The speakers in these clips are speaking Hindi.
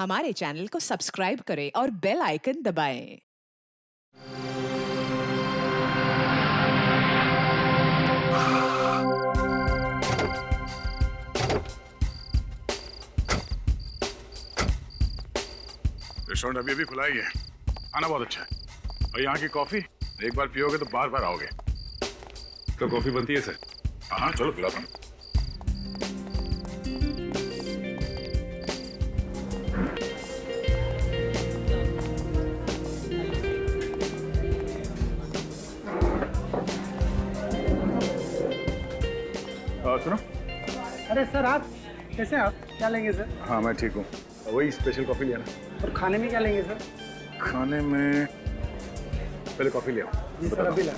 हमारे चैनल को सब्सक्राइब करें और बेल आइकन दबाएं। रेस्टोरेंट अभी अभी खुला ही है। खाना बहुत अच्छा है और यहाँ की कॉफी एक बार पियोगे तो बार बार आओगे। तो कॉफी बनती है सर? हाँ चलो पिलाता हूँ। सुनो। अरे सर, आप कैसे हैं? आप क्या लेंगे सर? हाँ मैं ठीक हूँ। वही स्पेशल कॉफी लिया ना। और खाने में क्या लेंगे सर? खाने में पहले कॉफी लिया। जी सर, अभी ला।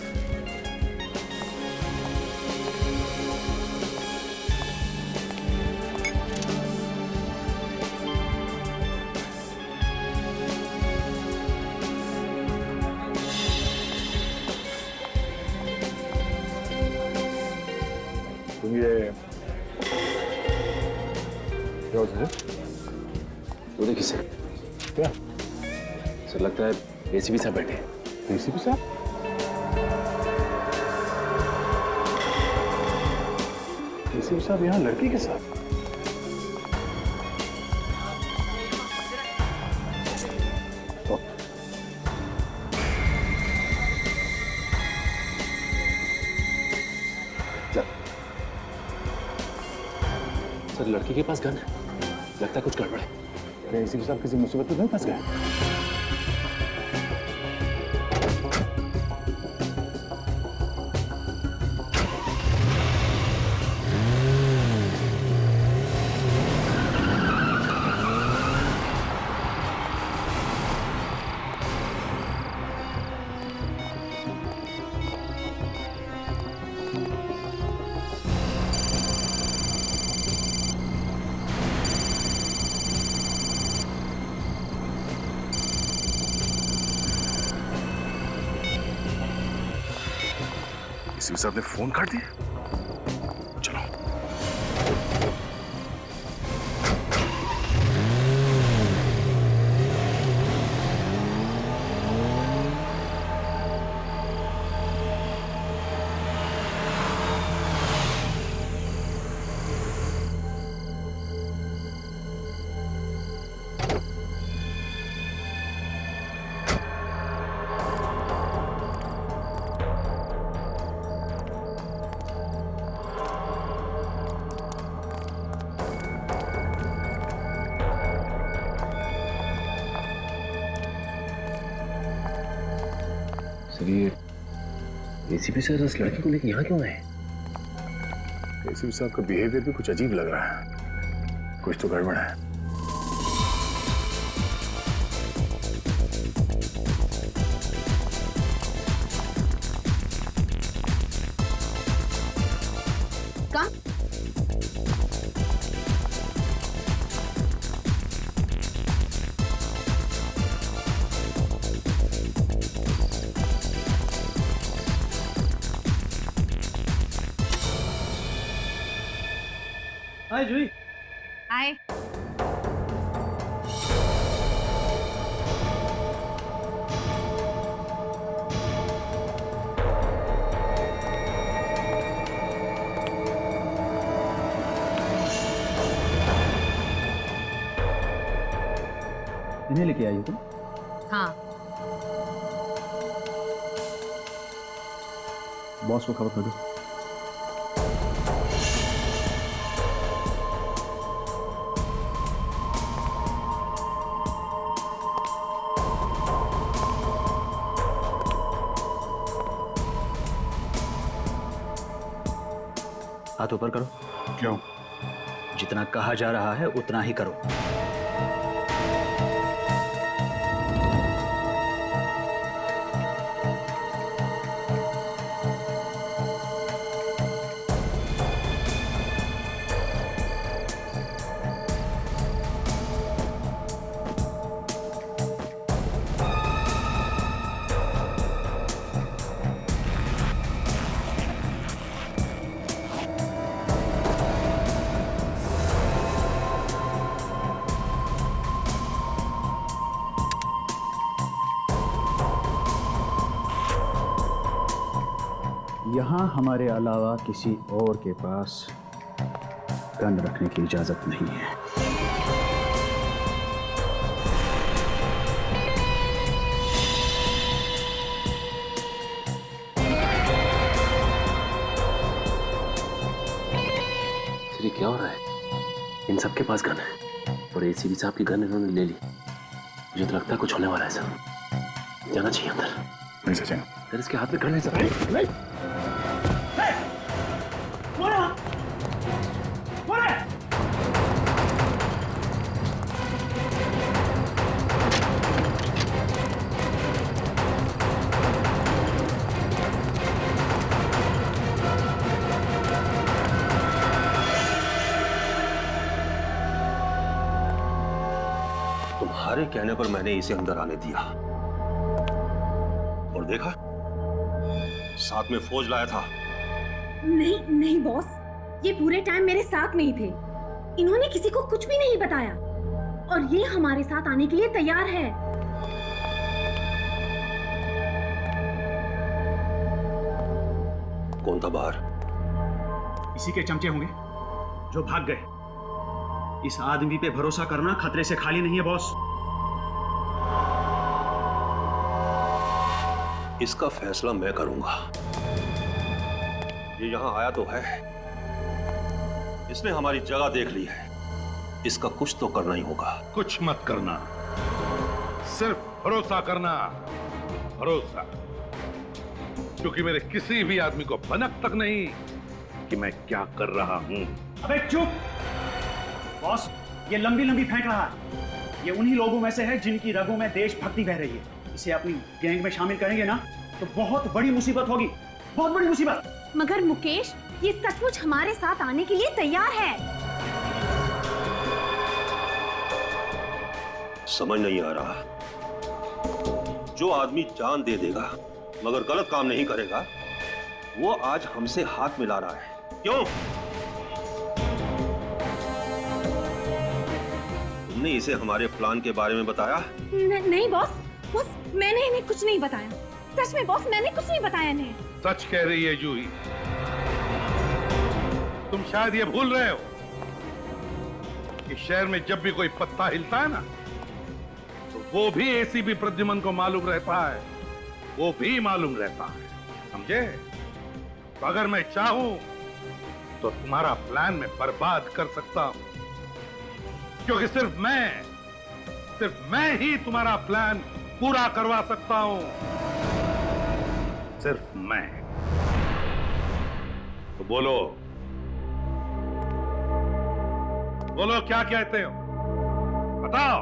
तुम ये क्या होता है? वो देखिए सर, क्या सर लगता है एसीपी साहब बैठे हैं। एसीपी साहब? एसीपी साहब यहाँ लड़की के साथ? तो सर लड़की के पास गन है, लगता है कुछ गड़बड़ है। अरे एसीपी साहब किसी मुसीबत में नहीं फंस गए? एसीपी साहब ने फोन काट दिया। चलो सर ये एसीपी सर इस लड़की को लेकर यहाँ क्यों आए? एसीपी साहब का बिहेवियर भी कुछ अजीब लग रहा है। कुछ तो गड़बड़ है। हाय जूही। हाय। इन्हें लेके आई हो तुम? हाँ, बॉस को खबर कर दो। हाथ ऊपर करो। क्यों? जितना कहा जा रहा है उतना ही करो। यहाँ हमारे अलावा किसी और के पास गन रखने की इजाजत नहीं है। ये क्या हो रहा है? इन सबके पास गन है और एसीपी साहब की गन इन्होंने ले ली। मुझे तो लगता है कुछ होने वाला है सर। जाना चाहिए अंदर। नहीं सचिन, सर इसके हाथ में गन है सर। तुम्हारे कहने पर मैंने इसे अंदर आने दिया और देखा साथ में फौज लाया था। नहीं नहीं बॉस, ये पूरे टाइम मेरे साथ में ही थे। इन्होंने किसी को कुछ भी नहीं बताया और ये हमारे साथ आने के लिए तैयार है। कौन था बाहर? इसी के चमचे होंगे जो भाग गए। इस आदमी पे भरोसा करना खतरे से खाली नहीं है बॉस। इसका फैसला मैं करूंगा। ये यहां आया तो है, इसने हमारी जगह देख ली है, इसका कुछ तो करना ही होगा। कुछ मत करना, सिर्फ भरोसा करना। भरोसा, क्योंकि मेरे किसी भी आदमी को भनक तक नहीं कि मैं क्या कर रहा हूं। अबे चुप बॉस, ये लंबी लंबी फेंक रहा है। ये उन्हीं लोगों में से है जिनकी रगों में देशभक्ति बह रही है। इसे अपनी गैंग में शामिल करेंगे ना तो बहुत बड़ी मुसीबत होगी, बहुत बड़ी मुसीबत। मगर मुकेश, ये सचमुच हमारे साथ आने के लिए तैयार है। समझ नहीं आ रहा, जो आदमी जान दे देगा मगर गलत काम नहीं करेगा, वो आज हमसे हाथ मिला रहा है। क्यों? तुमने इसे हमारे प्लान के बारे में बताया? नहीं बॉस, मैंने इन्हें कुछ नहीं बताया। सच में बॉस, मैंने कुछ नहीं बताया इन्हें। सच कह रही है जूही। तुम शायद ये भूल रहे हो कि शहर में जब भी कोई पत्ता हिलता है ना, तो वो भी एसीपी प्रद्युमन को मालूम रहता है, वो भी मालूम रहता है, समझे? तो अगर मैं चाहूं तो तुम्हारा प्लान मैं बर्बाद कर सकता हूं, क्योंकि सिर्फ मैं ही तुम्हारा प्लान पूरा करवा सकता हूं। सिर्फ मैं। तो बोलो क्या कहते हो? बताओ।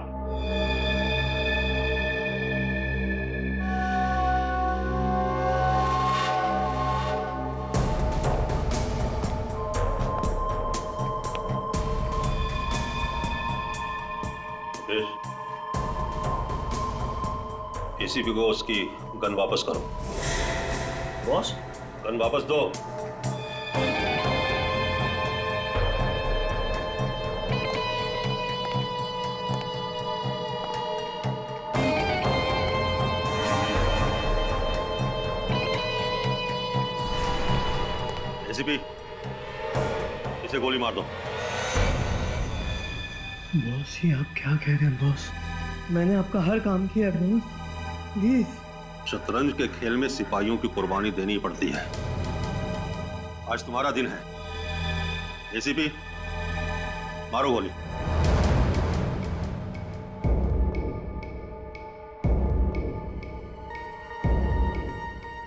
एसीपी को उसकी गन वापस करो। बॉस, गन वापस दो। एसीपी, इसे गोली मार दो। बॉस, ये आप क्या कह रहे हैं बॉस? मैंने आपका हर काम किया है बॉस, प्लीज। शतरंज के खेल में सिपाहियों की कुर्बानी देनी पड़ती है। आज तुम्हारा दिन है। एसीपी, मारो गोली।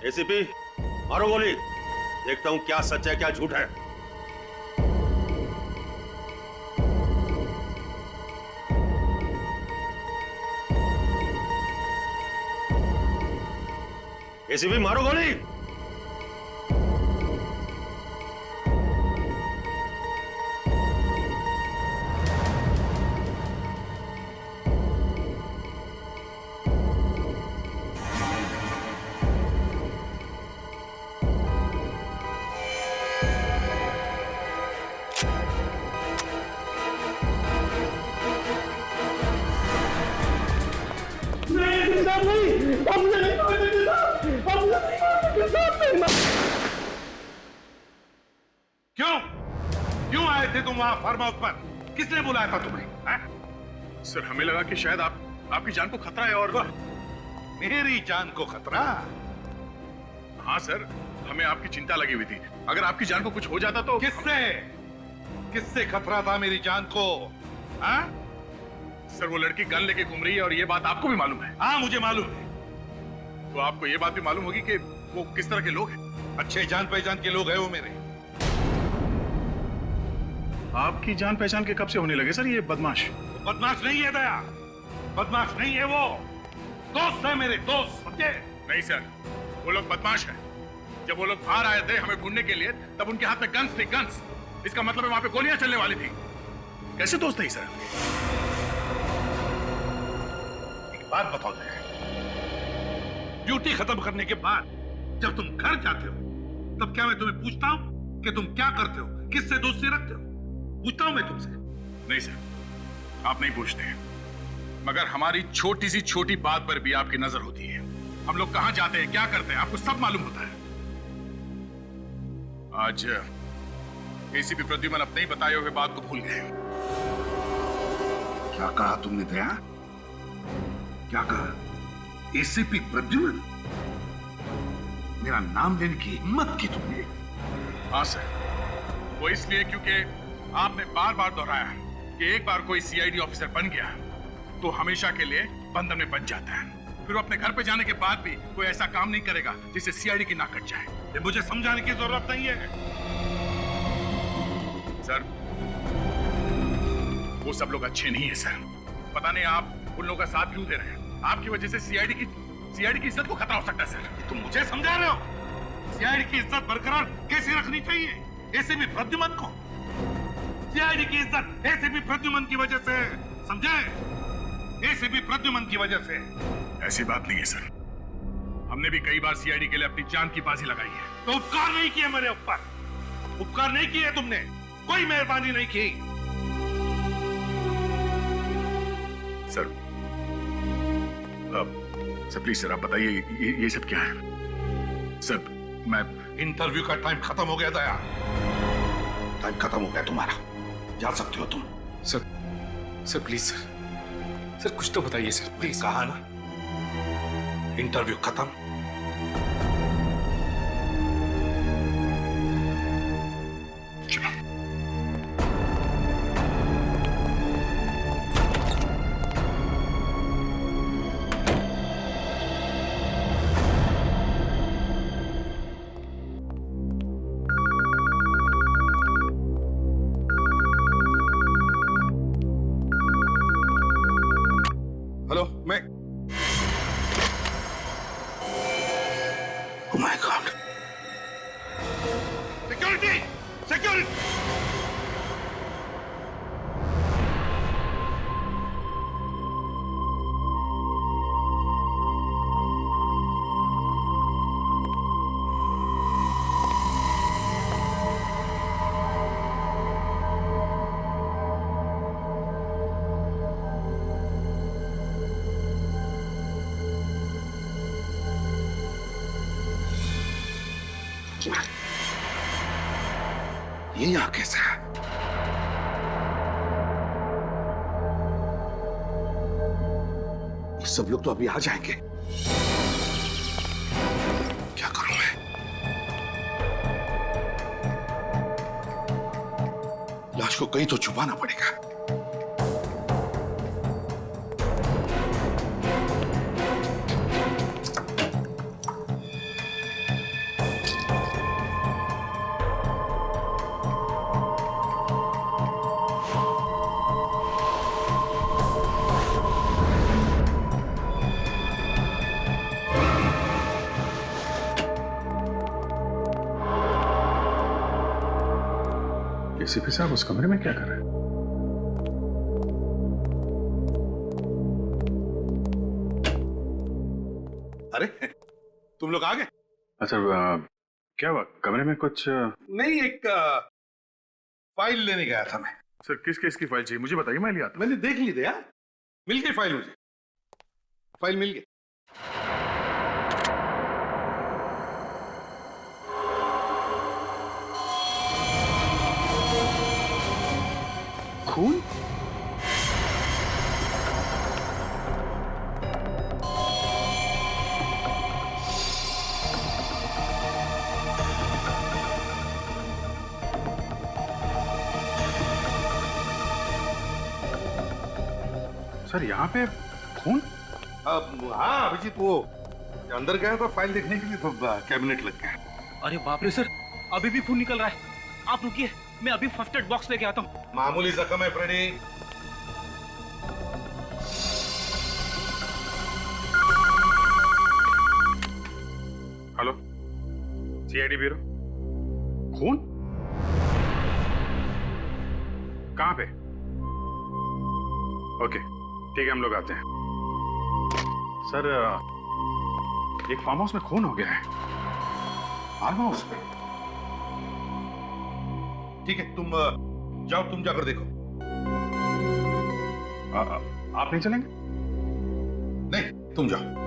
एसीपी, मारो गोली। देखता हूं क्या सच है क्या झूठ है। एसीपी, मारो गोली। थे तुम वहां फार्म हाउस पर? किसने बुलाया था तुम्हें? सर हमें लगा कि शायद आपकी जान को खतरा है और मेरी जान को खतरा? हाँ सर, हमें आपकी चिंता लगी हुई थी। अगर आपकी जान को कुछ हो जाता तो किससे खतरा था मेरी जान को? हाँ? सर वो लड़की गन लेके घूम रही है और ये बात आपको भी मालूम है। हाँ मुझे मालूम है। तो आपको ये बात भी मालूम होगी कि वो किस तरह के लोग हैं। अच्छे जान पहचान के लोग हैं वो मेरे। आपकी जान पहचान के कब से होने लगे सर ये बदमाश? बदमाश नहीं है दया, बदमाश नहीं है वो, दोस्त है मेरे, दोस्त, समझे? नहीं सर, वो लोग बदमाश हैं। जब वो लोग बाहर आए थे हमें ढूंढने के लिए, तब उनके हाथ में गन्स थी, गन्स। इसका मतलब है वहां पे गोलियां चलने वाली थी। कैसे दोस्त है सर? एक बात बताओ दया, ड्यूटी खत्म करने के बाद जब तुम घर जाते हो, तब क्या मैं तुम्हें पूछता हूं कि तुम क्या करते हो, किससे दोस्ती रखते हो? पूछता हूं मैं तुमसे? नहीं सर, आप नहीं पूछते, मगर हमारी छोटी सी छोटी बात पर भी आपकी नजर होती है। हम लोग कहां जाते हैं, क्या करते हैं, आपको सब मालूम होता है। आज एसीपी प्रद्युमन अपने ही बताए हुए बात को भूल गए। क्या कहा तुमने दया? क्या कहा? एसीपी प्रद्युमन? मेरा नाम लेने की हिम्मत की तुमने? हाँ सर, वो इसलिए क्योंकि आपने बार बार दोहराया कि एक बार कोई सीआईडी ऑफिसर बन गया तो हमेशा के लिए बंधन में बन जाता है। फिर वो अपने घर पे जाने के बाद भी कोई ऐसा काम नहीं करेगा जिससे सीआईडी की नाक कट जाए। ये मुझे समझाने की जरूरत नहीं है। सर वो सब लोग अच्छे नहीं है सर। पता नहीं आप उन लोगों का साथ क्यों दे रहे हैं। आपकी वजह से सीआईडी की इज्जत को खतरा हो सकता है सर। तुम मुझे समझा रहे हो? सीआईडी की इज्जत बरकरार कैसे रखनी चाहिए? एसीपी प्रद्युमन को? सीआईडी की इज्जत एसीपी प्रद्युमन की वजह से, समझे? एसीपी प्रद्युमन की वजह से। ऐसी बात नहीं है सर, हमने भी कई बार सीआईडी के लिए अपनी जान की बाजी लगाई है। तो उपकार नहीं किए मेरे ऊपर, उपकार नहीं किए तुमने, कोई मेहरबानी नहीं की। सर सर प्लीज सर आप बताइए ये सब क्या है? सर मैं इंटरव्यू का टाइम खत्म हो गया दया, टाइम खत्म हो गया तुम्हारा, जा सकते हो तुम। सर प्लीज सर कुछ तो बताइए सर प्लीज। कहा ना इंटरव्यू खत्म। हेलो, मैं Oh my God! Security! Security! ये यहाँ कैसे है? ये सब लोग तो अभी आ जाएंगे। क्या करूं मैं? लाश को कहीं तो छुपाना पड़ेगा। एसीपी साहब उस कमरे में क्या कर रहे हैं? अरे तुम लोग आ गए? अच्छा क्या हुआ कमरे में कुछ? नहीं, एक फाइल लेने गया था मैं। सर किस केस की फाइल चाहिए मुझे बताइए, मैं ले आता। मैंने देख ली दया, मिल गई फाइल, मुझे फाइल मिल गई। सर यहाँ पे खून? हाँ अभिजीत, वो अंदर गया था फाइल देखने के लिए तो कैबिनेट लग गया। अरे बाप रे सर, अभी भी खून निकल रहा है। आप रुकिए, मैं अभी फर्स्ट एड बॉक्स लेके आता हूँ। मामूली जख्म है फ्रेडी। Hello, CID bureau. खून? कहाँ पे? ओके ठीक है, हम लोग आते हैं। सर एक फार्म हाउस में खून हो गया है। फार्म हाउस में? ठीक है, तुम जाओ, तुम जाकर देखो। आप नहीं चलेंगे? नहीं, तुम जाओ।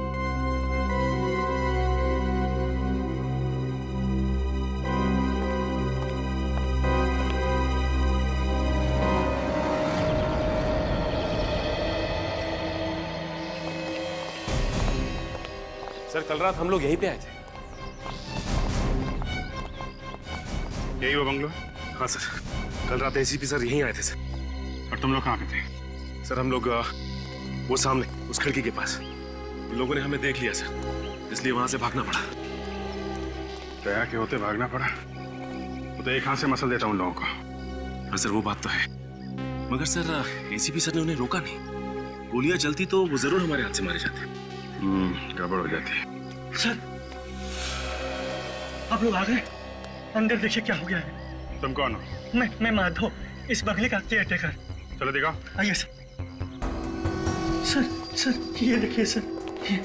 सर कल रात हम लोग यहीं पे आए थे। यही वो बंगलो है? हाँ सर, कल रात एसीपी सर यहीं आए थे सर। और तुम लोग कहाँ पे थे? सर हम लोग वो सामने उस खिड़की के पास। इन लोगों ने हमें देख लिया सर, इसलिए वहां से भागना पड़ा। दया के होते भागना पड़ा? तो एक हाथ से मसल देता हूँ उन लोगों को। हाँ सर, वो बात तो है, मगर सर एसीपी सर ने उन्हें रोका नहीं। गोलियां चलती तो वो जरूर हमारे हाथ से मारे जाते। गड़बड़ हो जाती है। सर आप लोग आ गए? अंदर देखिए क्या हो गया है। तुम कौन हो? मैं माधव, इस बंगले का केयर टेकर। चलो दिखाओ। आइए सर। सर ये देखिए सर, ये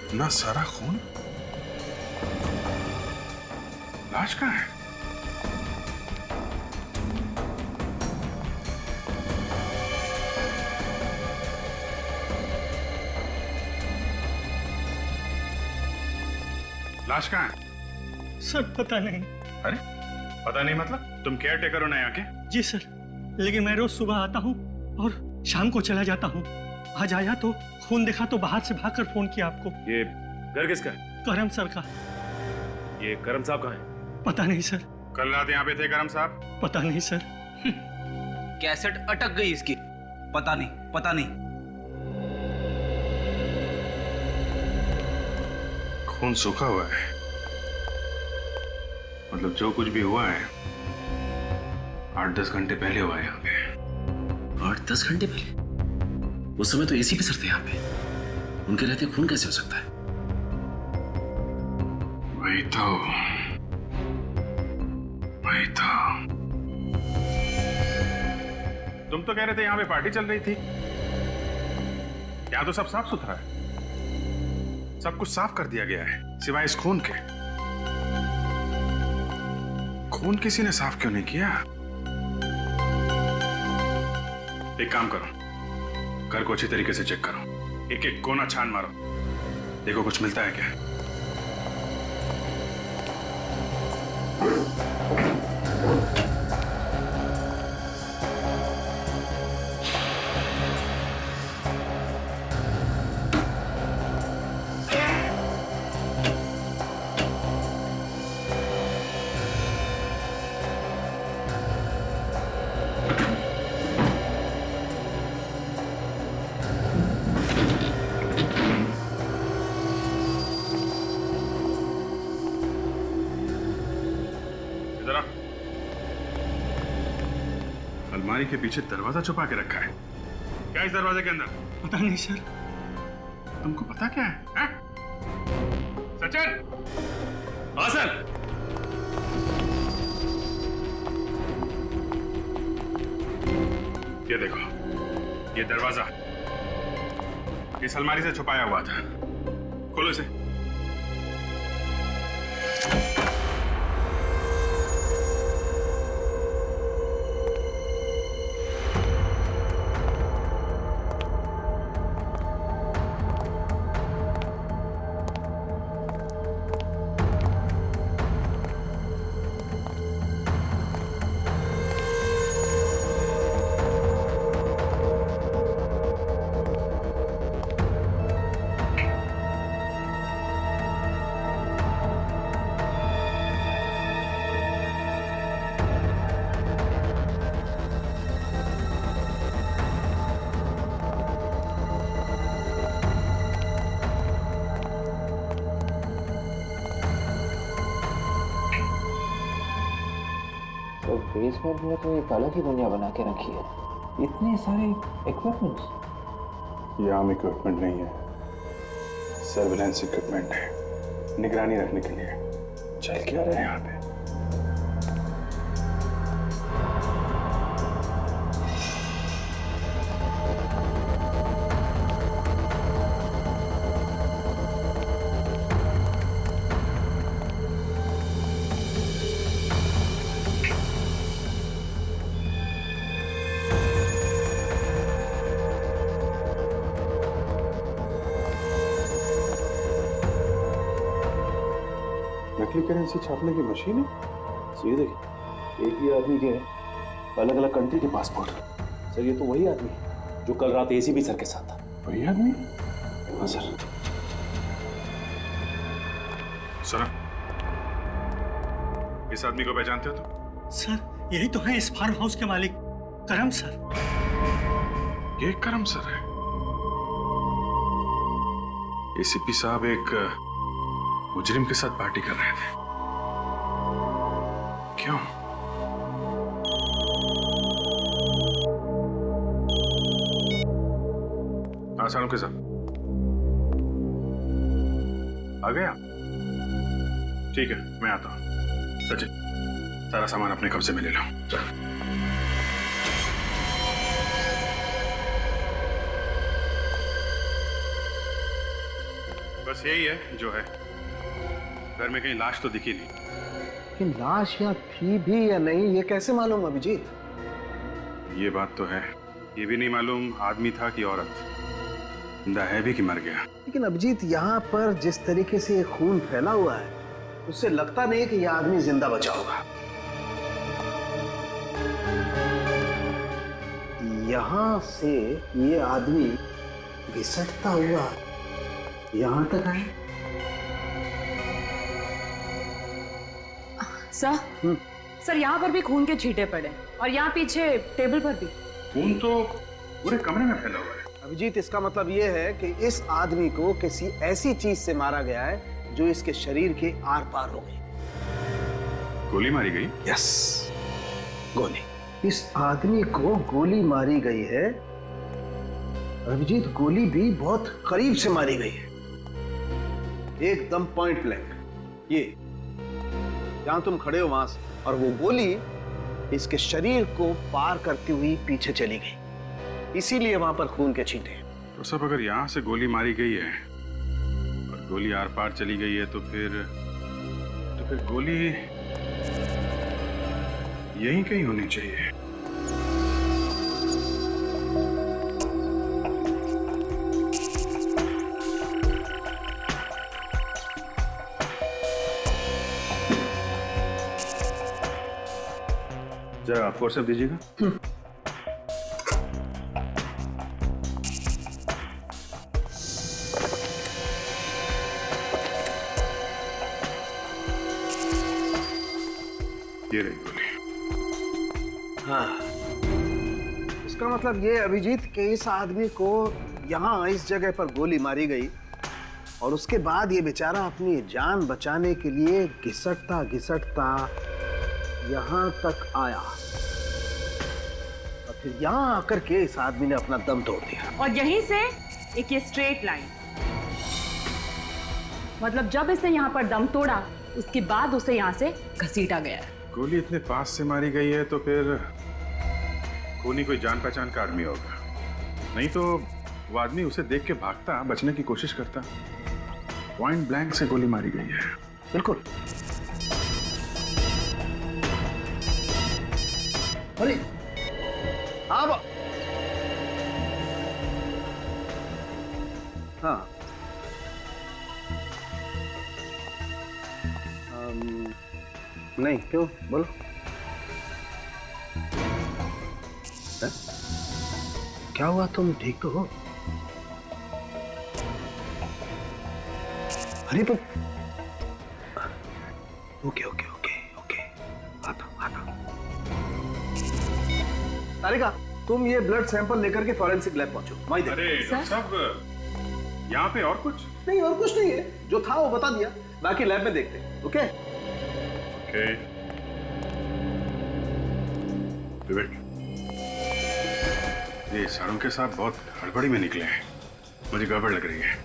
इतना सारा खून? लाश कहाँ है? लाश कहाँ है? सर पता नहीं। अरे पता नहीं मतलब? तुम केयर टेकर हो ना यहाँ के? जी सर, लेकिन मैं रोज सुबह आता हूँ और शाम को चला जाता हूँ। आज आया तो खून देखा तो बाहर से भागकर फोन किया आपको। ये घर किसका है? करम सर का। ये करम साहब कहाँ है? पता नहीं सर। कल रात यहाँ पे थे करम साहब? पता नहीं सर। कैसेट अटक गई इसकी। पता नहीं। खून सूखा हुआ है, मतलब जो कुछ भी हुआ है 8-10 घंटे पहले हुआ है यहाँ पे। 8-10 घंटे पहले? उस समय तो एसीपी सर थे यहाँ पे, उनके रहते खून कैसे हो सकता है? वही तो। तुम तो कह रहे थे यहाँ पे पार्टी चल रही थी। यहाँ तो सब साफ सुथरा है, सब कुछ साफ कर दिया गया है सिवाय इस खून के। खून किसी ने साफ क्यों नहीं किया? एक काम करो, घर को अच्छी तरीके से चेक करो, एक एक कोना छान मारो, देखो कुछ मिलता है क्या। अलमारी के पीछे दरवाजा छुपा के रखा है। क्या इस दरवाजे के अंदर? पता नहीं सर। तुमको पता क्या है? सचिन! हाँ सर। ये देखो, ये दरवाजा इस अलमारी से छुपाया हुआ था। खोलो इसे। तो बेसमेंट में तो एक अलग ही दुनिया बना के रखी है, इतने सारे इक्विपमेंट्स। ये आम इक्विपमेंट नहीं है, सर्विलेंस इक्विपमेंट है, निगरानी रखने के लिए। चल क्या रहे हैं यहाँ पे? नकली करेंसी छापने की मशीन है। सर ये देखिए, एक ही आदमी के अलग अलग कंट्री के पासपोर्ट। सर ये तो वही आदमी है जो कल रात एसीपी सर के साथ था। वही आदमी? हाँ सर। सर, इस आदमी को पहचानते हो तुम? सर यही तो है इस फार्म हाउस के मालिक, करम सर। ये करम सर है। एसीपी साहब एक मुजरिम के साथ पार्टी कर रहे थे। क्यों? आसानों के साथ आ गया? ठीक है, मैं आता हूं। सचिन, सारा सामान अपने कब्जे में ले लो। चल। बस यही है जो है। घर में कहीं लाश तो दिखी नहीं। कि लाश यहाँ थी भी या नहीं ये कैसे मालूम अभिजीत? ये बात तो है, ये भी नहीं मालूम आदमी था कि औरत, जिंदा है भी कि मर गया। लेकिन अभिजीत यहाँ पर जिस तरीके से खून फैला हुआ है उससे लगता नहीं कि यह आदमी जिंदा बचा होगा। यहाँ से ये आदमी घिसटता हुआ यहाँ तक आया। सर यहाँ पर भी खून के छींटे पड़े और यहाँ पीछे टेबल पर भी। खून तो पूरे कमरे में फैला हुआ है। अभिजीत, इसका मतलब ये है कि इस आदमी को किसी ऐसी चीज से मारा गया है जो इसके शरीर के आर पार हो गई। गोली मारी गई? यस, गोली। इस आदमी को गोली मारी गई है। अभिजीत, गोली भी बहुत करीब से मारी गई है, एकदम पॉइंट ब्लैंक। ये जहां तुम खड़े हो वहां से, और वो गोली इसके शरीर को पार करती हुई पीछे चली गई, इसीलिए वहां पर खून के छींटे। तो सब अगर यहां से गोली मारी गई है और गोली आर पार चली गई है तो फिर गोली यहीं कहीं होनी चाहिए। जरा फोर्स अप दीजिएगा। ये रही गोली। हाँ, इसका मतलब ये अभिजीत कि इस आदमी को यहाँ इस जगह पर गोली मारी गई और उसके बाद ये बेचारा अपनी जान बचाने के लिए घिसटता घिसटता यहाँ तक आया और फिर यहाँ आकर के इस आदमी ने अपना दम तोड़ दिया। और यहीं से एक ये स्ट्रेट लाइन, मतलब जब इसने यहाँ पर दम तोड़ा उसके बाद उसे यहाँ से घसीटा गया। गोली इतने पास से मारी गई है तो फिर खूनी कोई जान पहचान का आदमी होगा, नहीं तो वो आदमी उसे देख के भागता, बचने की कोशिश करता। पॉइंट ब्लैंक से गोली मारी गई है। बिल्कुल। अरे हाँ हाँ, नहीं, क्यों, बोलो। है? क्या हुआ, तुम ठीक तो हो? अरे तो ओके ओके ओके ओके, आता। तारिका, तुम ये ब्लड सैंपल लेकर के फॉरेंसिक लैब पहुंचो। अरे डॉक्टर साहब, यहाँ पे और कुछ नहीं, और कुछ नहीं है, जो था वो बता दिया, बाकी लैब में देखते हैं। Okay okay. विवेक, ये साड़ों के साथ बहुत हड़बड़ी में निकले हैं। मुझे गड़बड़ लग रही है।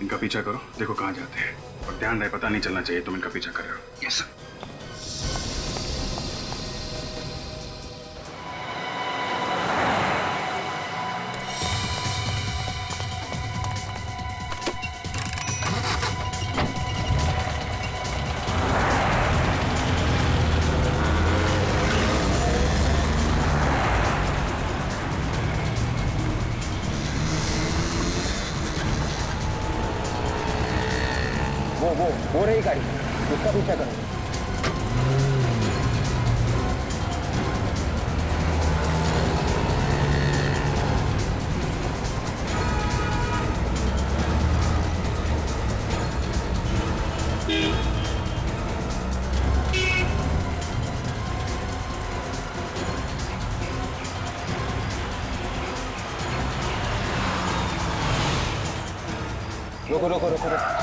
इनका पीछा करो, देखो कहाँ जाते हैं, और ध्यान रहे पता नहीं चलना चाहिए तुम इनका पीछा कर रहे हो। Yes sir. वो रही गाड़ी, उसका पीछा करो। रुको रुको रुको रुको।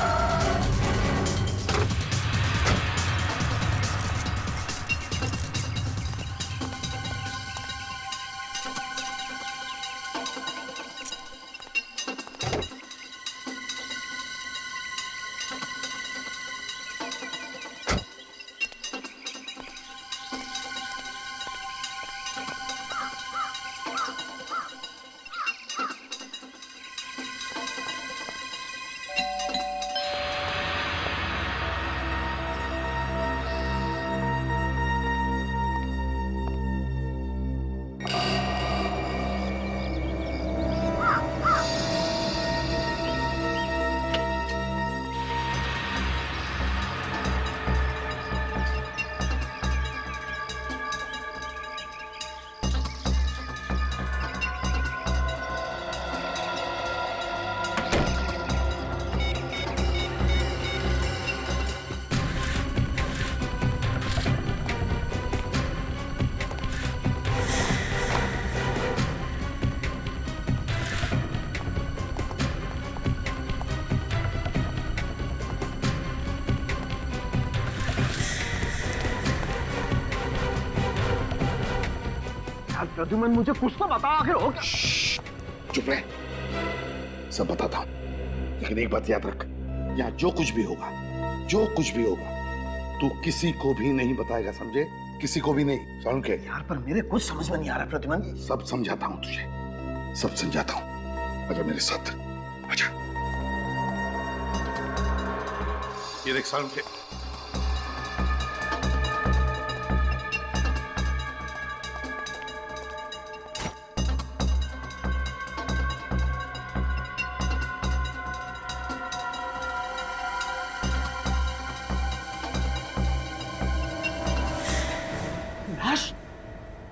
प्रद्युमन, मुझे कुछ तो बता, आखिर हो क्या? चुप रह, सब बताता हूं, लेकिन एक बात याद रख, यहाँ जो कुछ भी होगा, तू किसी को भी नहीं बताएगा, समझे? किसी को भी नहीं। सुन के यार, पर मेरे कुछ समझ में नहीं आ रहा प्रद्युमन। सब समझाता हूँ तुझे, सब समझाता हूँ। आजा मेरे साथ, आजा। ये देख सारुण के,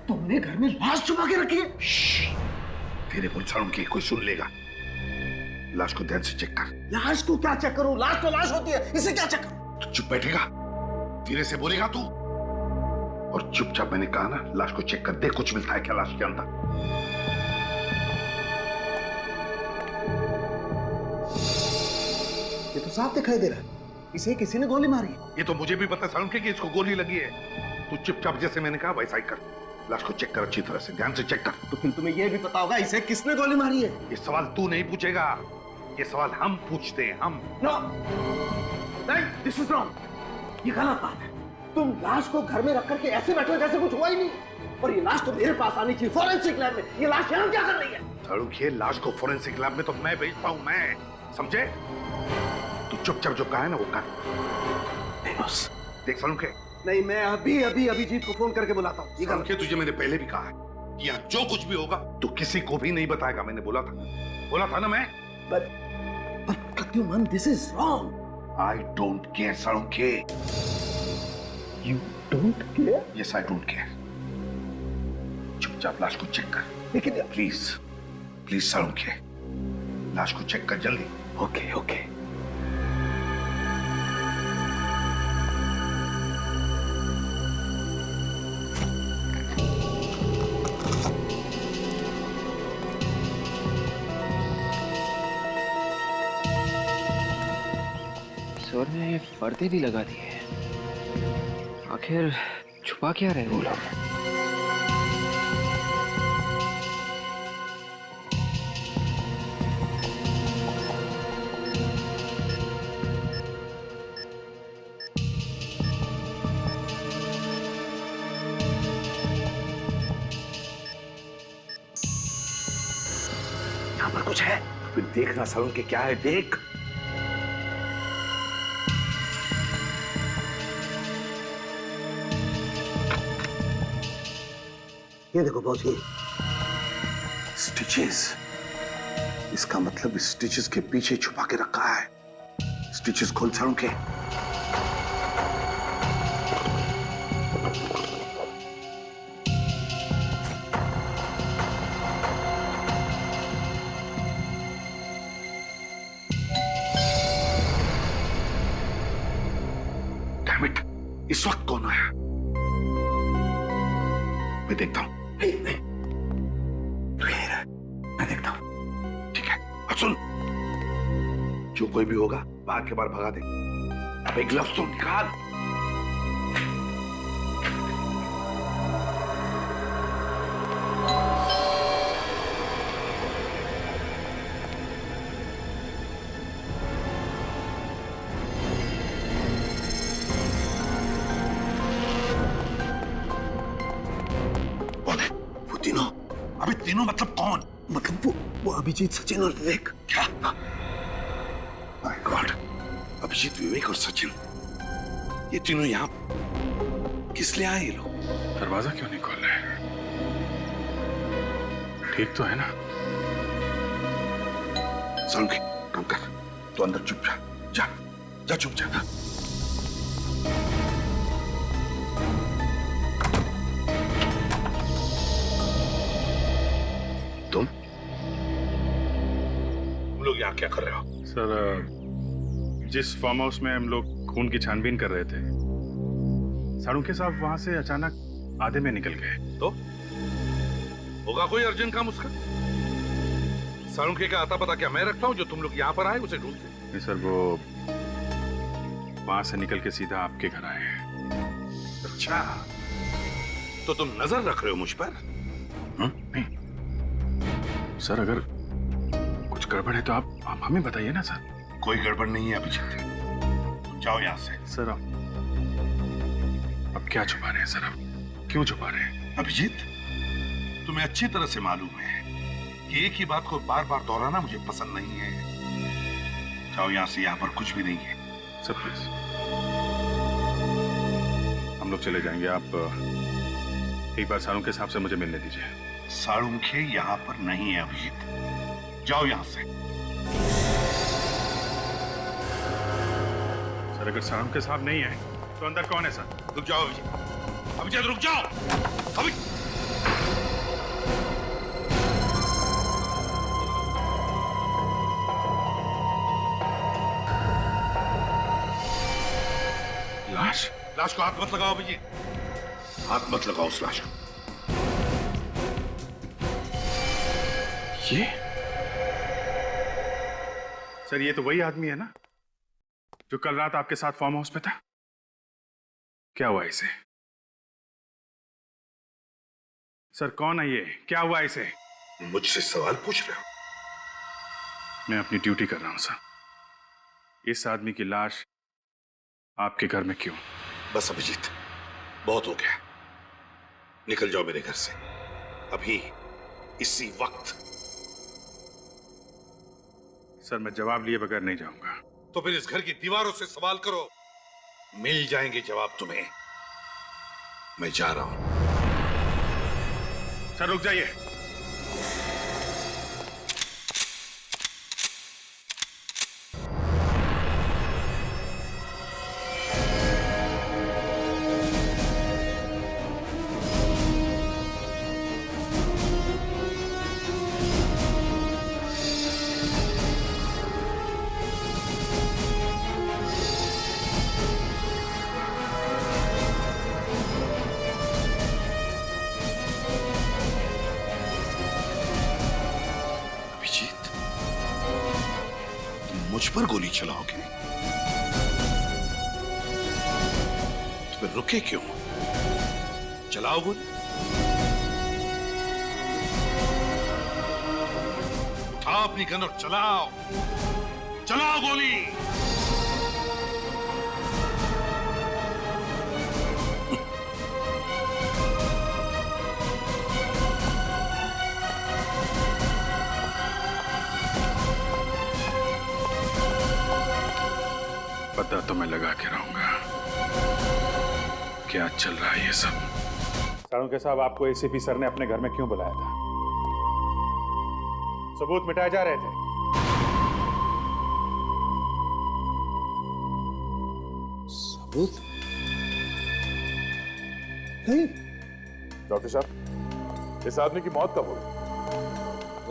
तुमने घर में लाश छुपा के रखी है? तेरे पुलिसवालों की कोई सुन लेगा। लाश को ध्यान से चेक कर। लाश को क्या चेक करूं? लाश तो लाश होती है, इसे क्या चेक करूं? तू चुप बैठेगा, धीरे से बोलेगा तू, और चुपचाप मैंने कहा ना, लाश को चेक कर, देख कुछ मिलता है क्या लाश के अंदर। ये तो साफ दिखाई दे रहा है, इसे किसी ने गोली मारी है। ये तो मुझे भी पता है कि इसको गोली लगी है। तू चुपचाप जैसे मैंने कहा वैसा ही कर, लाश को चेक कर, अच्छी तरह से ध्यान से चेक कर। तो फिर तुम्हें यह भी पता होगा इसे किसने गोली मारी है? ये सवाल तू नहीं पूछेगा, ये सवाल हम पूछते हैं, हम। नो, नहीं, दिस इज रॉन्ग, ये गलत बात है। तुम लाश को घर में रख करके ऐसे बैठे हो जैसे कुछ हुआ ही नहीं, और ये लाश तो मेरे पास आनी चाहिए फॉरेंसिक लैब में। ये लाश यहाँ क्या कर रही है? ये लाश को फॉरेंसिक लैब में तो मैं भेजता हूँ, मैं, समझे? तू चुपचाप जो कहा है ना वो कर। नहीं बॉस, देख सारुण के, नहीं, मैं अभी अभिजीत को फोन करके बुलाता हूँ। ये के तुझे मैंने पहले भी कहा है कि यहाँ जो कुछ भी होगा तू किसी को भी नहीं बताएगा, मैंने बोला था ना मैं। But Pradyuman, this is wrong. I don't care, सारुण के। You don't care? Yes, I don't care. चुपचाप लाश को चेक कर। लेकिन प्लीज सारुण के, लाश को चेक कर जल्दी। Okay okay. सर ने ये पर्दे भी लगा दिए, आखिर छुपा क्या रहे वो लोग? कुछ है। फिर देखना सालुंखे के क्या है, देख। ये देखो बॉस, ये स्टिचेस। इसका मतलब स्टिचेस के पीछे छुपा के रखा है। स्टिचेस खोल सालुंखे। डैम इट, इस वक्त कौन आया? मैं देखता हूं। नहीं नहीं, तू यहीं रह, मैं देखता हूं। ठीक है, अब सुन, जो कोई भी होगा बाहर के बाहर भगा दे। अब एक ग्लव्स तो निकाल। अभी तीनों मतलब कौन? मतलब वो अभिजीत, सचिन और विवेक। क्या? माय गॉड, अभिजीत, विवेक और सचिन, ये तीनों यहाँ किस लिए आए ये लोग? दरवाजा क्यों नहीं खोल रहे? ठीक तो है ना? सालुंखे, काम कर, तो अंदर चुप जा, जा जा, चुप जा। तुम लोग यहाँ क्या कर रहे हो? सर, जिस फार्म हाउस में हम लोग खून की छानबीन कर रहे थे, सालुंखे साहब वहां से अचानक आधे में निकल गए। तो होगा कोई अर्जेंट काम उसका? सालुंखे का आता पता क्या मैं रखता हूँ जो तुम लोग यहाँ पर आए उसे ढूंढते? नहीं सर, वो वहां से निकल के सीधा आपके घर आए हैं। अच्छा, तो तुम नजर रख रहे हो मुझ पर? नहीं सर, अगर कुछ गड़बड़ है तो आप हमें बताइए ना सर। कोई गड़बड़ नहीं है अभिजीत, तुम जाओ यहाँ से। सर अब क्या छुपा रहे हैं सर? अब क्यों छुपा रहे हैं? अभिजीत, तुम्हें अच्छी तरह से मालूम है कि एक ही बात को बार बार दोहराना मुझे पसंद नहीं है। जाओ यहाँ से, यहाँ पर कुछ भी नहीं है। सर प्लीज, हम लोग चले जाएंगे। आप एक बार सालुंखे साहब से मुझे मिलने दीजिए। सालुंखे यहाँ पर नहीं है अभिजीत, जाओ यहाँ से। सर, अगर सालुंखे साहब नहीं है तो अंदर कौन है सर? रुक जाओ अभिजीत, अभिजीत रुक जाओ। लाश? लाश को हाथ मत लगाओ अभिजीत, हाथ मत लगाओ उस लाश को। ये सर, ये तो वही आदमी है ना जो कल रात आपके साथ फार्म हाउस पे था? क्या हुआ इसे? सर कौन है ये? क्या हुआ इसे? मुझसे सवाल पूछ रहे हो? मैं अपनी ड्यूटी कर रहा हूं सर। इस आदमी की लाश आपके घर में क्यों? बस अभिजीत, बहुत हो गया, निकल जाओ मेरे घर से अभी, इसी वक्त। सर, मैं जवाब लिए बगैर नहीं जाऊंगा। तो फिर इस घर की दीवारों से सवाल करो, मिल जाएंगे जवाब तुम्हें। मैं जा रहा हूं। सर रुक जाइए। मुझ पर गोली चलाओगे तो फिर रुके क्यों? चलाओ गोली, उठाओ अपनी गन और चलाओ, चलाओ गोली। तो मैं लगा के रहूंगा। क्या चल रहा है ये सब? साळुंखे साहब, आपको एसीपी सर ने अपने घर में क्यों बुलाया था? सबूत मिटाए जा रहे थे। सबूत? नहीं। डॉक्टर साहब, इस आदमी की मौत कब हुई?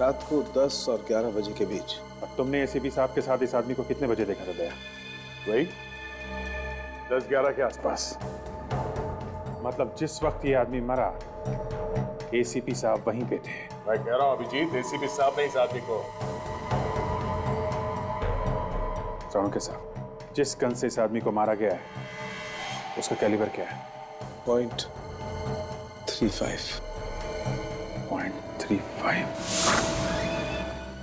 रात को 10 और 11 बजे के बीच। और तुमने एसीपी साहब के साथ इस आदमी को कितने बजे देखा था दया? वही 10-11 के आसपास। मतलब जिस वक्त ये आदमी मरा, एसीपी साहब वहीं पे थे। मैं कह रहा हूं अभिजीत, एसीपी साहब ने इस आदमी को। साळुंखे साहब, जिस गन से इस आदमी को मारा गया है, उसका कैलिबर क्या है? .35।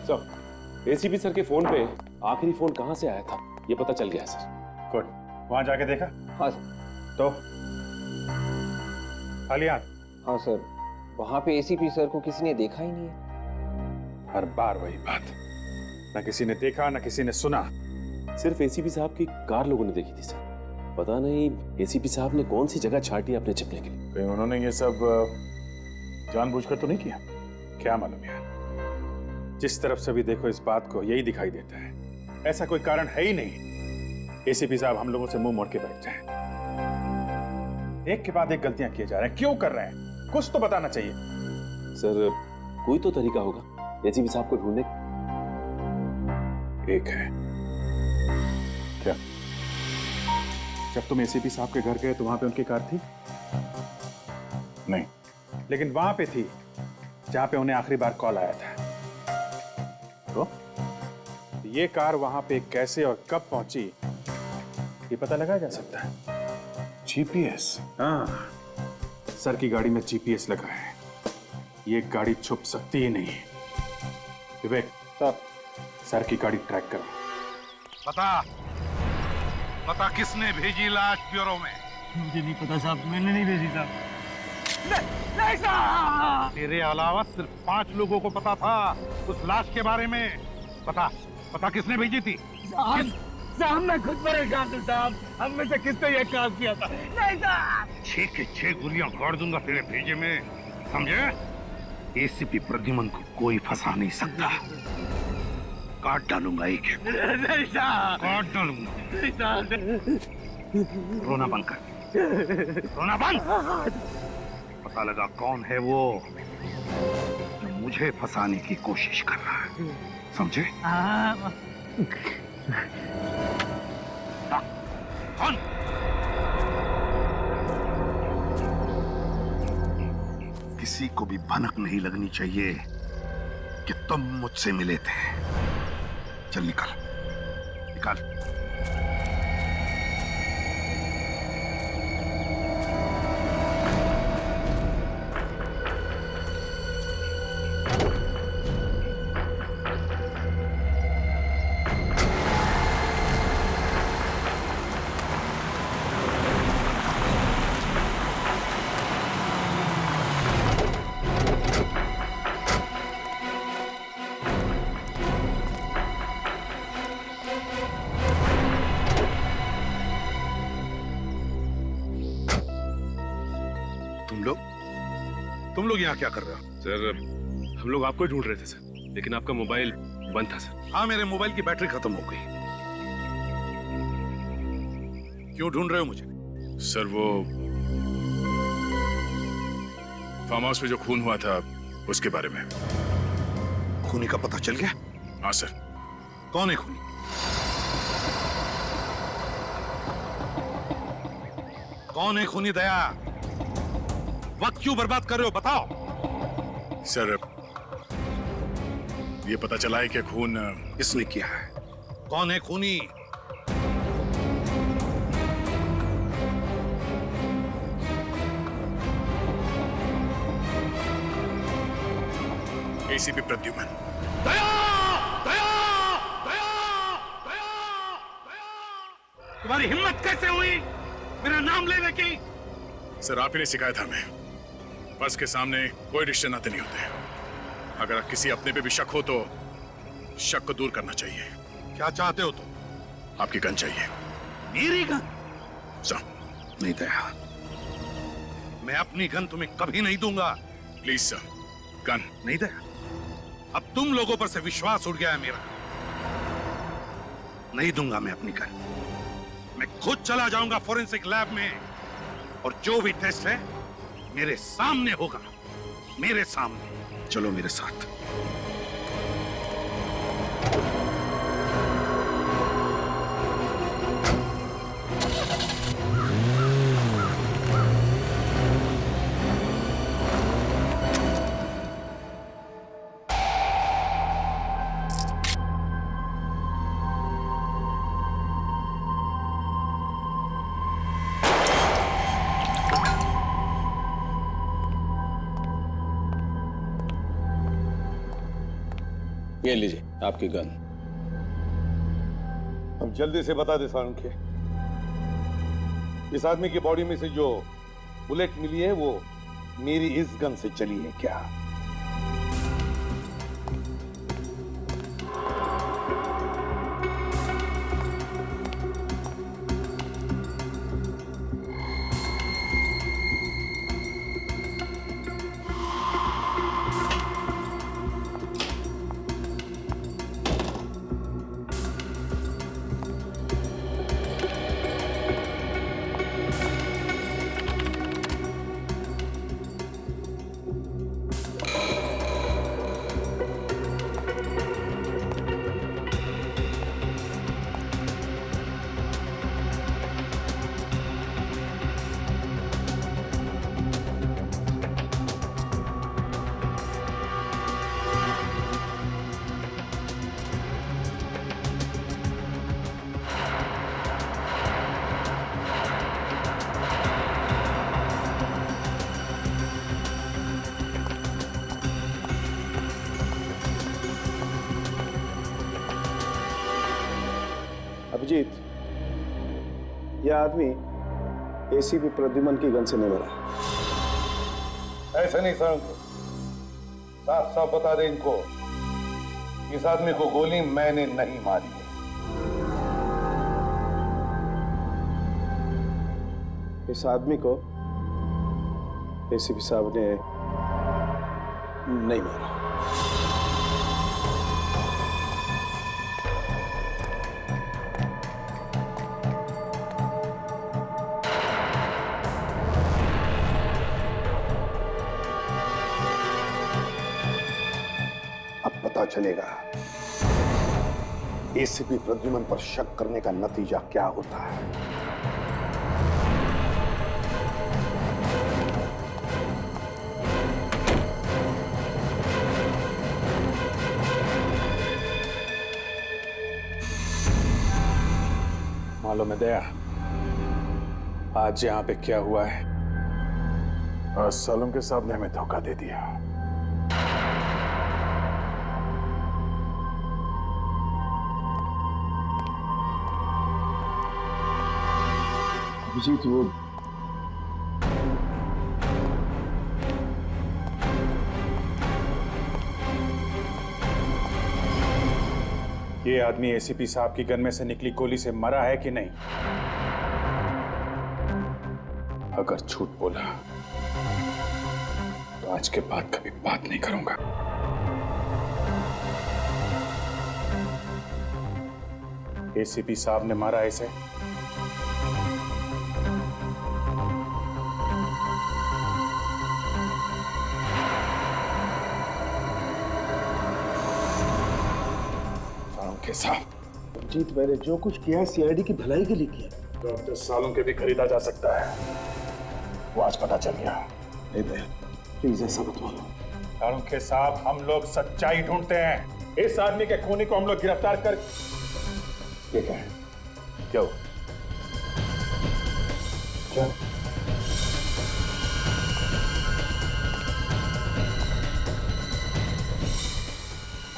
सर, एसीपी सर के फोन पे आखिरी फोन कहां से आया था, ये पता चल गया सर। गुड। वहां जाके देखा? हाँ तो खाली हाथ? हाँ सर, वहां पे एसीपी सर को किसी ने देखा ही नहीं है। हर बार वही बात, न किसी ने देखा न किसी ने सुना। सिर्फ एसीपी साहब की कार लोगों ने देखी थी सर। पता नहीं एसीपी साहब ने कौन सी जगह छाटी अपने छिपने के लिए। कहीं उन्होंने ये सब जानबूझकर तो नहीं किया? क्या मालूम यार, जिस तरफ से भी देखो इस बात को यही दिखाई देता है। ऐसा कोई कारण है ही नहीं एसीपी साहब हम लोगों से मुंह मोड़ के बैठ जाएं। एक के बाद एक गलतियां किए जा रहे हैं। क्यों कर रहे हैं? कुछ तो बताना चाहिए। सर, कोई तो तरीका होगा एसीपी साहब को ढूंढने का। एक है। क्या? जब तुम एसीपी साहब के घर गए तो वहां पे उनकी कार थी? नहीं, लेकिन वहां पे थी जहां पे उन्हें आखिरी बार कॉल आया था। तो ये कार वहां पे कैसे और कब पहुंची, ये पता लगाया जा सकता है। जीपीएस? हाँ, सर की गाड़ी में जीपीएस लगा है। ये गाड़ी छुप सकती ही नहीं। विवेक, सर की गाड़ी ट्रैक करो। पता किसने भेजी लाश ब्यूरो में? मुझे नहीं पता साहब, मैंने नहीं भेजी साहब। नहीं साहब! तेरे अलावा सिर्फ 5 लोगों को पता था उस लाश के बारे में। पता किसने भेजी थी? साहब मैं खुद परेशान हूँ साहब, हम में से किसने ये काम किया था? नहीं साहब! 6 के 6 गोलियां गाड़ दूंगा तेरे भेजे में, समझे? एसीपी प्रद्युमन को कोई फंसा नहीं सकता। काट डालूंगा एक। नहीं साहब! काट डालूंगा। नहीं साहब! रोना बंद कर। रोना बंद। पता लगा कौन है वो जो मुझे फंसाने की कोशिश कर रहा है, समझे? कौन? किसी को भी भनक नहीं लगनी चाहिए कि तुम मुझसे मिले थे। चल निकल। तुम लोग यहाँ क्या कर रहे हो? सर, हम लोग आपको ढूंढ रहे थे सर, लेकिन आपका मोबाइल बंद था सर। हाँ, मेरे मोबाइल की बैटरी खत्म हो गई। क्यों ढूंढ रहे हो मुझे? सर, वो फार्म हाउस में जो खून हुआ था उसके बारे में। खूनी का पता चल गया? हाँ सर। कौन है खूनी? कौन है खूनी? दया, वक्त क्यों बर्बाद कर रहे हो? बताओ। सर, ये पता चला है कि खून किसने किया है? कौन है खूनी? एसीपी प्रद्युमन। दया! दया! दया! दया! तुम्हारी हिम्मत कैसे हुई मेरा नाम लेने की? सर, आप ही ने सिखाया था हमें, बस के सामने कोई रिश्ते नाते नहीं होते। अगर किसी अपने पे भी शक हो तो शक को दूर करना चाहिए। क्या चाहते हो तुम? आपकी गन चाहिए। मेरी गन? नहीं दया, मैं अपनी गन तुम्हें कभी नहीं दूंगा। प्लीज सर, गन नहीं दया, अब तुम लोगों पर से विश्वास उड़ गया है मेरा। नहीं दूंगा मैं अपनी गन। मैं खुद चला जाऊंगा फोरेंसिक लैब में और जो भी टेस्ट है मेरे सामने होगा, मेरे सामने। चलो मेरे साथ। ये लीजिए आपकी गन। अब जल्दी से बता दे सारंखे, इस आदमी की बॉडी में से जो बुलेट मिली है वो मेरी इस गन से चली है क्या? अभिजीत, यह आदमी एसीपी प्रद्युमन की गन से नहीं मरा। ऐसा नहीं सारंखे, साफ साफ बता दे इनको, इस आदमी को गोली मैंने नहीं मारी है। इस आदमी को एसीपी साहब ने नहीं मारा। चलेगा एसीपी प्रद्युमन पर शक करने का नतीजा क्या होता है। मालूम है दया, आज यहाँ पे क्या हुआ है? सालुंके साहब ने हमें धोखा दे दिया। अभिजीत, वो ये आदमी एसीपी साहब की गन में से निकली गोली से मरा है कि नहीं? अगर झूठ बोला तो आज के बाद कभी बात नहीं करूंगा। एसीपी साहब ने मारा इसे? साहब, जीत, मैंने जो कुछ किया सीआईडी की भलाई के लिए किया। तो 10 सालों के भी खरीदा जा सकता है, वो आज पता चल गया। नहीं दया, प्लीज ऐसा मत बोलो। सालुंके साहब, हम लोग सच्चाई ढूंढते हैं। इस आदमी के खूनी को हम लोग गिरफ्तार कर। ये क्या है? क्यों? क्या?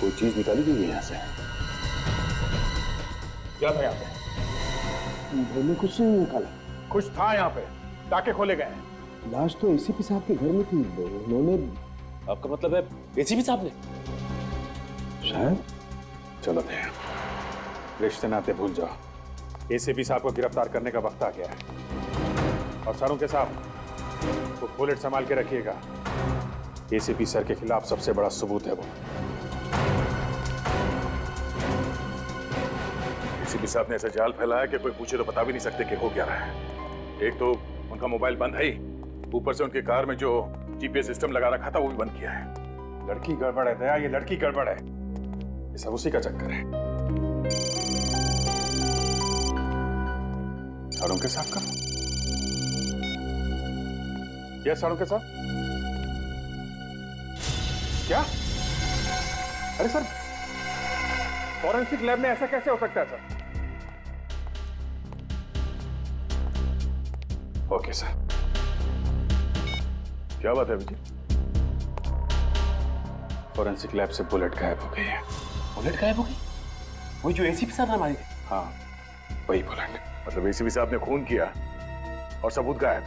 कोई चीज निकाली गई है यहाँ से? क्या था यहाँ पे? घर में कुछ नहीं निकाला। कुछ था यहाँ पे, टाके खोले गए हैं। लाश तो एसीपी साहब के घर में थी, उन्होंने। आपका मतलब है एसीपी साहब ने? शायद। चलो दया, रिश्ते नाते भूल जाओ। एसीपी साहब को गिरफ्तार करने का वक्त आ गया है। और सारों के साहब वो बुलेट संभाल के रखिएगा। एसीपी सर के खिलाफ सबसे बड़ा सबूत है वो। एसीपी साहब ने ऐसा जाल फैलाया कि कोई पूछे तो बता भी नहीं सकते कि हो क्या रहा है। एक तो उनका मोबाइल बंद है ही, ऊपर से उनके कार में जो जीपीएस सिस्टम लगा रखा था वो भी बंद किया है। लड़की गड़बड़ है दया, ये लड़की गड़बड़ है। ये सब उसी का चक्कर है। सारों के साथ का यस सारों के साथ क्या? अरे सर, फॉरेंसिक लैब में ऐसा कैसे हो सकता है सर? Okay sir. क्या बात है विजय? फॉरेंसिक लैब से बुलेट गायब हो गई है। बुलेट गायब हो गई? वही जो एसीपी साहब ने मारी थी? हाँ, वही बुलेट। मतलब एसीपी साहब ने खून किया और सबूत गायब।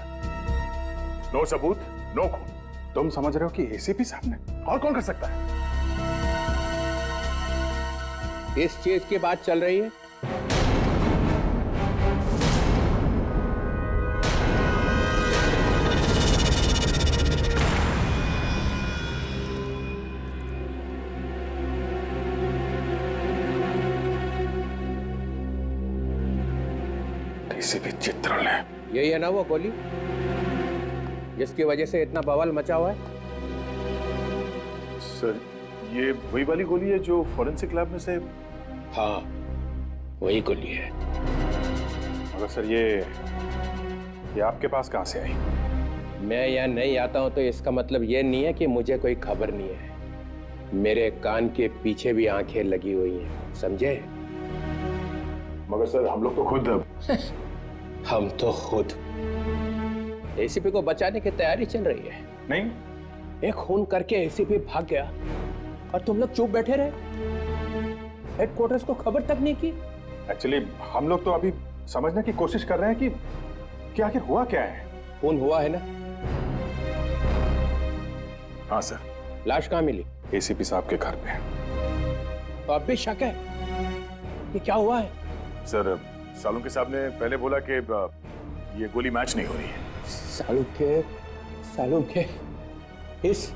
नो सबूत नो खून। तुम समझ रहे हो कि एसीपी साहब ने? और कौन कर सकता है? इस चीज की बात चल रही है। एसीपी चित्रण ने। यही है ना वो गोली जिसकी वजह से इतना बवाल मचा हुआ है? सर, ये वही वाली गोली है जो फॉरेंसिक लैब में से? हाँ, वही गोली है। मगर सर ये आपके पास कहां से आई? मैं यहाँ नहीं आता हूं तो इसका मतलब ये नहीं है कि मुझे कोई खबर नहीं है। मेरे कान के पीछे भी आंखें लगी हुई हैं, समझे? मगर सर, हम लोग तो खुद हम तो खुद एसीपी को बचाने की तैयारी चल रही है। नहीं, एक खून करके एसीपी भाग गया और तुम लोग चुप बैठे रहे, हेडक्वार्टर्स को खबर तक नहीं की। एक्चुअली हम लोग तो अभी समझने की कोशिश कर रहे हैं कि आखिर हुआ क्या है। खून हुआ है ना? हाँ सर। लाश कहाँ मिली? एसीपी साहब के घर पे। तो अब भी शक है कि क्या हुआ है? सर, सालुंके साहब ने पहले बोला कि ये गोली मैच नहीं हो रही है। सालुंके इस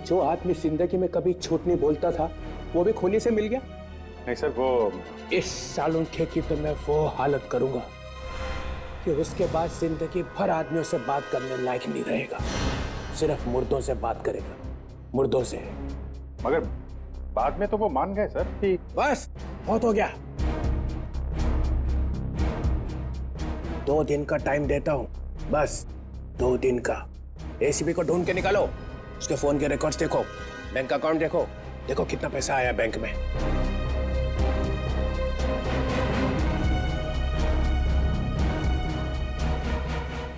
जो आदमी जिंदगी में कभी झूठ नहीं बोलता था वो भी खूनी से मिल गया? नहीं सर, वो इस सालुंके की तो मैं वो हालत करूंगा कि उसके बाद जिंदगी भर आदमियों से बात करने लायक नहीं रहेगा। सिर्फ मुर्दों से बात करेगा, मुर्दों से। मगर बाद में तो वो मान गए सर कि बस बहुत हो गया। 2 दिन का टाइम देता हूं, बस 2 दिन का। एसीपी को ढूंढ के निकालो, उसके फोन के रिकॉर्ड्स देखो, बैंक अकाउंट देखो, देखो कितना पैसा आया बैंक में।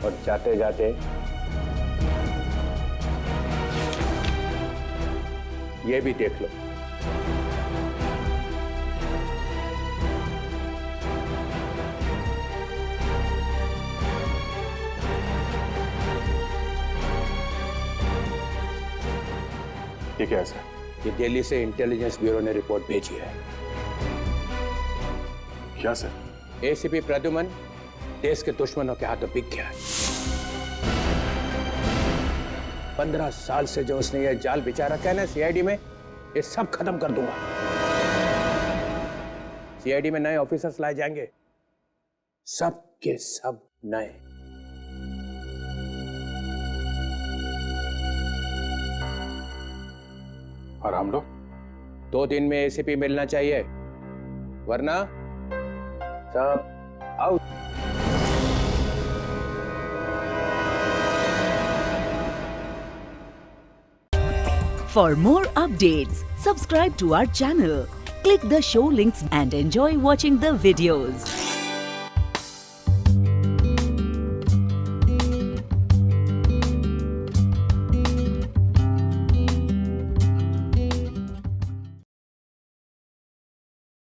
और जाते जाते ये भी देख लो। ये क्या है सर? ये दिल्ली से इंटेलिजेंस ब्यूरो ने रिपोर्ट भेजी है। क्या सर? एसीपी प्रद्युमन देश के दुश्मनों के हाथों बिक गया है। 15 साल से जो उसने ये जाल बिछा रखा है ना सीआईडी में, ये सब खत्म कर दूंगा। सीआईडी में नए ऑफिसर्स लाए जाएंगे, सब के सब नए। और हम लोग 2 दिन में एसीपी मिलना चाहिए, वरना सब out. For more updates, subscribe to our channel, click the show links and enjoy watching the videos.